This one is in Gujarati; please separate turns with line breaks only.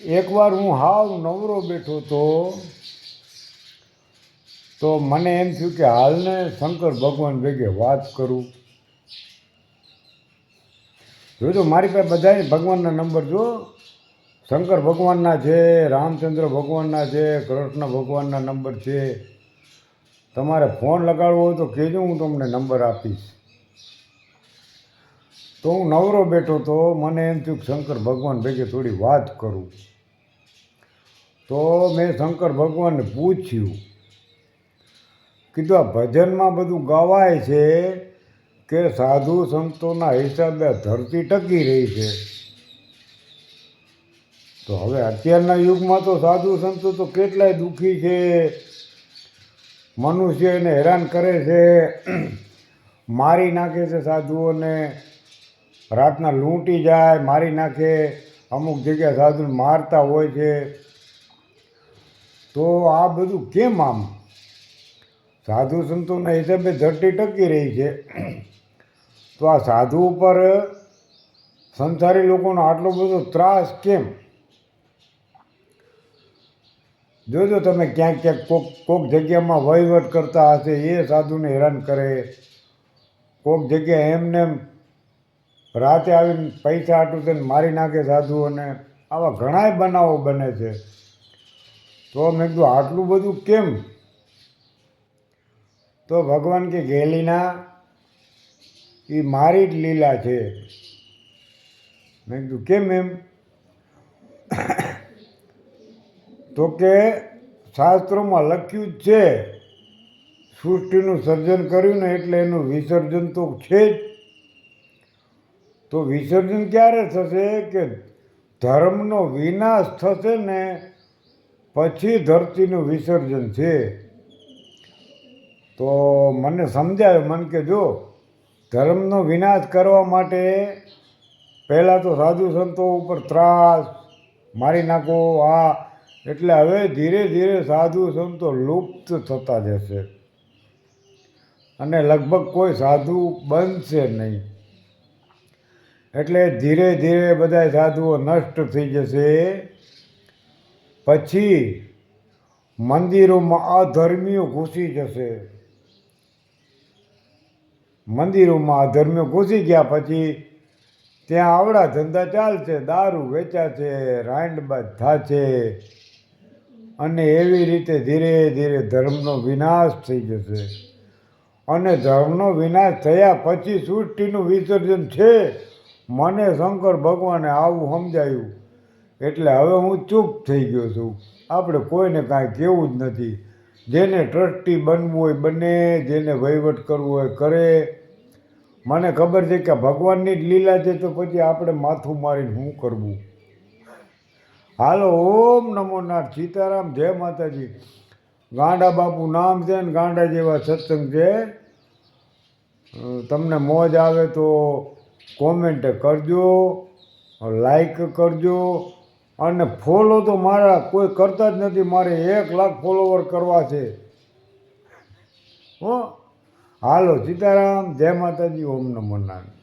એકવાર હું હાવ નવરો બેઠો તો મને એમ થયું કે હાલને શંકર ભગવાન ભેગે વાત કરું. જોજો મારી પાસે બધાય ભગવાનના નંબર જો, શંકર ભગવાનના છે, રામચંદ્ર ભગવાનના છે, કૃષ્ણ ભગવાનના નંબર છે. તમારે ફોન લગાડવો હોય તો કહેજો, હું તમને નંબર આપીશ. તો હું નવરો બેઠો તો મને એમ થયું કે શંકર ભગવાન ભેગે થોડી વાત કરું. તો મેં શંકર ભગવાનને પૂછ્યું, કીધું આ ભજનમાં બધું ગવાય છે કે સાધુ સંતોના હિસાબે ધરતી ટકી રહી છે. તો હવે અત્યારના યુગમાં તો સાધુ સંતો તો કેટલાય દુઃખી છે, મનુષ્યને હેરાન કરે છે, મારી નાખે છે સાધુઓને, રાતના લૂંટી જાય, મારી નાખે, અમુક જગ્યાએ સાધુને મારતા હોય છે. તો આ બધું કેમ આમ? સાધુ સંતોના હિસાબે ધરતી ટકી રહી છે, તો આ સાધુ ઉપર સંસારી લોકોનો આટલો બધો ત્રાસ કેમ? જોજો તમે ક્યાંક ક્યાંક કોક જગ્યામાં વહીવટ કરતા હશે એ સાધુને હેરાન કરે, કોક જગ્યાએ એમને રાતે આવીને પૈસા હાટું થઈને મારી નાખે સાધુઓને. આવા ઘણાય બનાવો બને છે. તો મેં કીધું આટલું બધું કેમ? તો ભગવાન કે ગેલીના એ મારી જ લીલા છે. મેં કીધું કેમ એમ? તો કે શાસ્ત્રોમાં લખ્યું જ છે, સૃષ્ટિનું સર્જન કર્યું ને એટલે એનું વિસર્જન તો છે જ. તો વિસર્જન ક્યારે થશે? કે ધર્મનો વિનાશ થશે ને પછી ધરતીનું વિસર્જન છે. તો મને સમજાયું, મને કે જો ધર્મનો વિનાશ કરવા માટે પહેલાં તો સાધુ સંતો ઉપર ત્રાસ, મારી નાખો આ, એટલે હવે ધીરે ધીરે સાધુ સંતો લુપ્ત થતા જશે અને લગભગ કોઈ સાધુ બનશે નહીં. એટલે ધીરે ધીરે બધા સાધુઓ નષ્ટ થઈ જશે. પછી મંદિરોમાં અધર્મીઓ ઘૂસી જશે. મંદિરોમાં અધર્મીઓ ઘૂસી ગયા પછી ત્યાં આવડા ધંધા ચાલશે, દારૂ વેચાશે, રાંડબાજ થાશે અને એવી રીતે ધીરે ધીરે ધર્મનો વિનાશ થઈ જશે. અને ધર્મનો વિનાશ થયા પછી સૃષ્ટિનું વિસર્જન છે. મને શંકર ભગવાને આવું સમજાયું એટલે હવે હું ચૂપ થઈ ગયો છું. આપણે કોઈને કાંઈ કહેવું જ નથી. જેને ટ્રસ્ટી બનવું હોય બને, જેને વહીવટ કરવું હોય કરે. મને ખબર છે કે ભગવાનની જ લીલા છે, તો પછી આપણે માથું મારીને શું કરવું? હાલો, ઓમ નમો નાથ, સીતારામ, જય માતાજી. ગાંડા બાપુ નામ છે ને ગાંડા જેવા સત્સંગ છે. તમને મોજ આવે તો કોમેન્ટ કરજો, લાઈક કરજો અને ફોલો તો મારા કોઈ કરતા જ નથી. મારે 1 લાખ ફોલોવર કરવા છે. હો, હાલો, સીતારામ, જય માતાજી, ઓમ નમો નારાયણ.